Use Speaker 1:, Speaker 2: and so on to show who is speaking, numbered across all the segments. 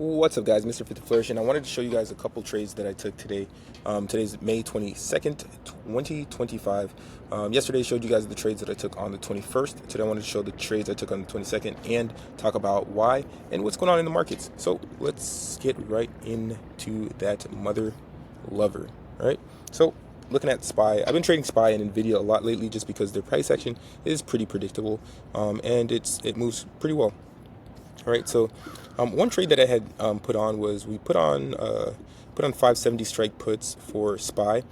Speaker 1: What's up, guys? Mr. 50 Flourish, and I wanted to show you guys a couple trades that I took today. Today's May 22nd, 2025. Yesterday I showed you guys the trades that I took on the 21st. Today I wanted to show the trades I took on the 22nd and talk about why and what's going on in the markets. So let's get right into that mother lover. All right. So looking at SPY, I've been trading SPY and Nvidia a lot lately just because their price action is pretty predictable, and it moves pretty well. All right, so one trade that I had put on was we put on 570 strike puts for SPY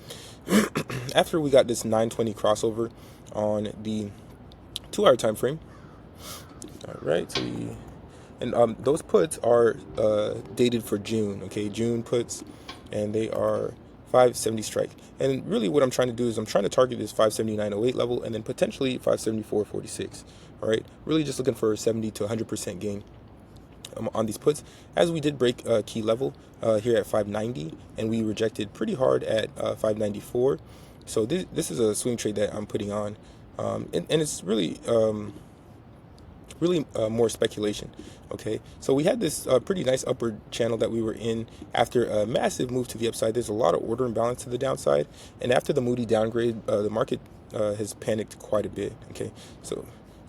Speaker 1: after we got this 920 crossover on the 2-hour time frame. All right, so those puts are dated for June. Okay, June puts, and they are 570 strike. And really, what I'm trying to do is I'm trying to target this 579.08 level and then potentially 574.46. All right, really just looking for a 70 to 100% gain on these puts, as we did break a key level here at 590, and we rejected pretty hard at 594. So this is a swing trade that I'm putting on, and it's really more speculation. Okay, so we had this pretty nice upward channel that we were in after a massive move to the upside. There's a lot of order imbalance to the downside, and after the Moody downgrade, the market has panicked quite a bit. Okay, so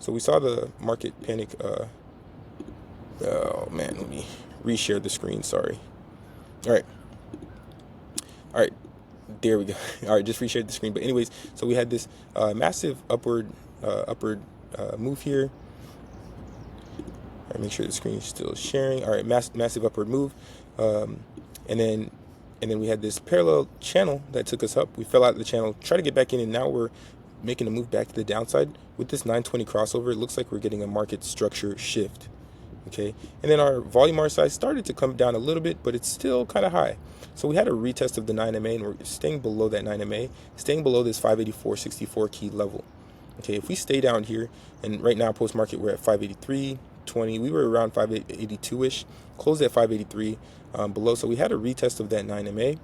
Speaker 1: we saw the market panic. Oh man, let me reshare the screen. Sorry. All right, there we go. All right, just reshared the screen. But anyways, so we had this massive upward move here. All right, make sure the screen is still sharing. All right, massive upward move, and then we had this parallel channel that took us up. We fell out of the channel, try to get back in, and now we're making a move back to the downside with this 920 crossover. It looks like we're getting a market structure shift. Okay, and then our volume R size started to come down a little bit, but it's still kind of high. So we had a retest of the 9MA, and we're staying below that 9MA, staying below this 584.64 key level. Okay, if we stay down here, and right now post market we're at 583.20, we were around 582ish, closed at 583 below. So we had a retest of that 9MA,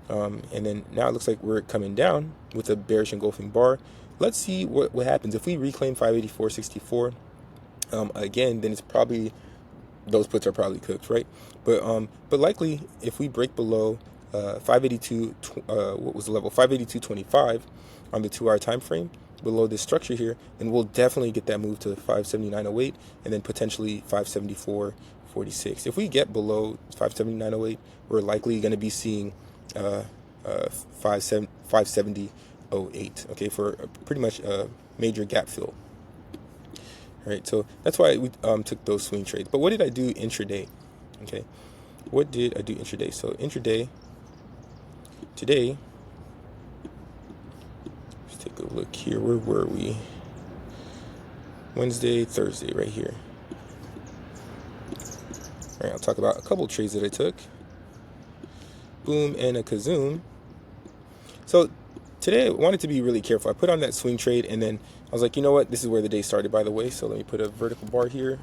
Speaker 1: and then now it looks like we're coming down with a bearish engulfing bar. Let's see what happens if we reclaim 584.64. Again, then it's probably, those puts are probably cooked, right? But likely if we break below 582, what was the level? 582.25 on the 2-hour time frame, below this structure here, then we'll definitely get that move to 579.08 and then potentially 574.46. If we get below 579.08, we're likely going to be seeing 570.08, okay, for pretty much a major gap fill. All right, so that's why we took those swing trades. But what did I do intraday? Okay, what did I do intraday? So intraday, today, let's take a look here. Where were we? Wednesday, Thursday, right here. All right, I'll talk about a couple trades that I took. Boom and a kazoom. So today I wanted to be really careful. I put on that swing trade, and then I was like, you know what? This is where the day started, by the way. So let me put a vertical bar here.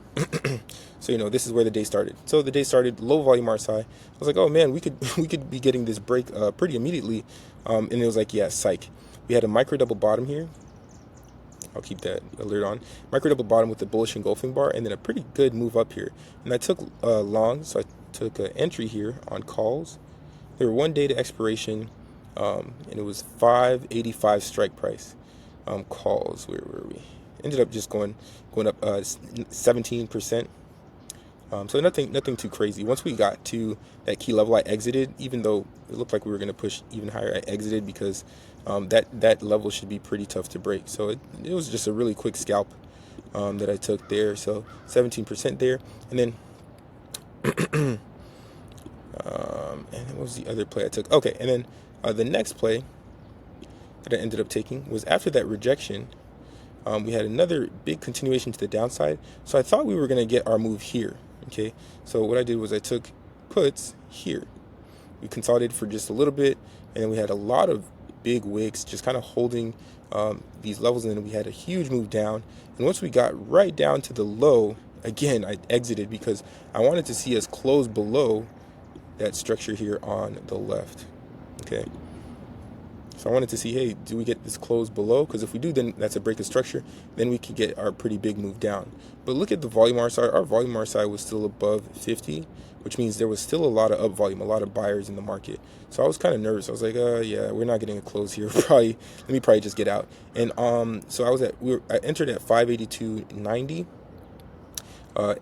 Speaker 1: So this is where the day started. So the day started low volume RSI. I was like, oh man, we could be getting this break pretty immediately. And it was like, yeah, psych. We had a micro double bottom here. I'll keep that alert on. Micro double bottom with the bullish engulfing bar, and then a pretty good move up here. And I took long, so I took an entry here on calls. There were 1 day to expiration. And it was 585 strike price. Calls, where were we? Ended up just going up 17%. So nothing too crazy. Once we got to that key level, I exited, even though it looked like we were going to push even higher. I exited because that level should be pretty tough to break. So it was just a really quick scalp that I took there. So 17% there, and then and what was the other play I took? Okay, and then the next play that I ended up taking was after that rejection. We had another big continuation to the downside. So I thought we were going to get our move here. Okay, so what I did was I took puts here. We consolidated for just a little bit, and then we had a lot of big wicks just kind of holding these levels, and then we had a huge move down. And once we got right down to the low, again, I exited because I wanted to see us close below that structure here on the left. Okay, So I wanted to see, hey, do we get this close below? Because if we do, then that's a break of structure. Then we could get our pretty big move down. But look at the volume RSI. Our volume RSI was still above 50, which means there was still a lot of up volume, a lot of buyers in the market. So I was kind of nervous. I was like, yeah, we're not getting a close here. Let me just get out. And so I entered at 582.90.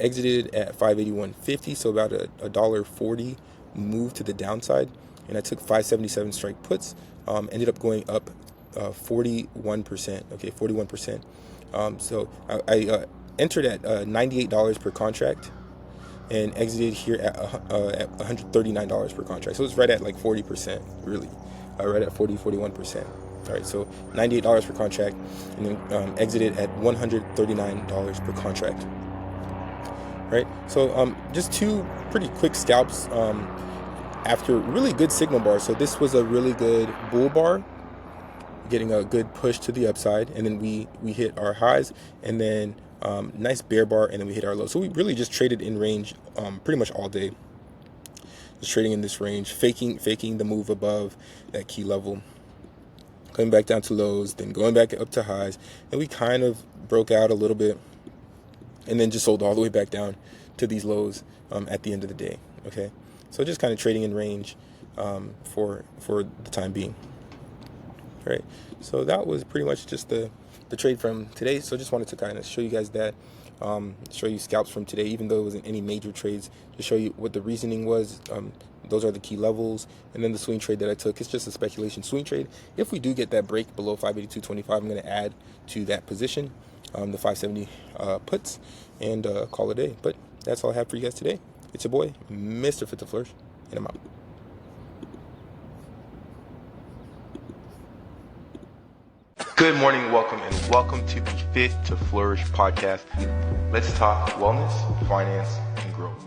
Speaker 1: Exited at 581.50, so about a $1.40 move to the downside, and I took 577 strike puts. Ended up going up 41%. Okay, 41%. So I entered at $98 per contract, and exited here at $139 per contract. So it's right at like 40%, really, right at 41%. All right, so $98 per contract, and then exited at $139 per contract. Right, so just two pretty quick scalps after really good signal bars. So this was a really good bull bar, getting a good push to the upside, and then we hit our highs, and then nice bear bar, and then we hit our low. So we really just traded in range pretty much all day. Just trading in this range, faking the move above that key level, coming back down to lows, then going back up to highs, and we kind of broke out a little bit, and then just sold all the way back down to these lows at the end of the day. Okay, so just kind of trading in range for the time being. All right, so that was pretty much just the trade from today. So just wanted to kind of show you guys that, show you scalps from today, even though it wasn't any major trades, to show you what the reasoning was. Those are the key levels, and then the swing trade that I took, it's just a speculation swing trade. If we do get that break below 582.25, I'm going to add to that position the 570 puts, and call it a day. But that's all I have for you guys today. It's your boy, Mr. Fit to Flourish, and I'm out. Good morning, welcome to the Fit to Flourish podcast. Let's talk wellness, finance, and growth.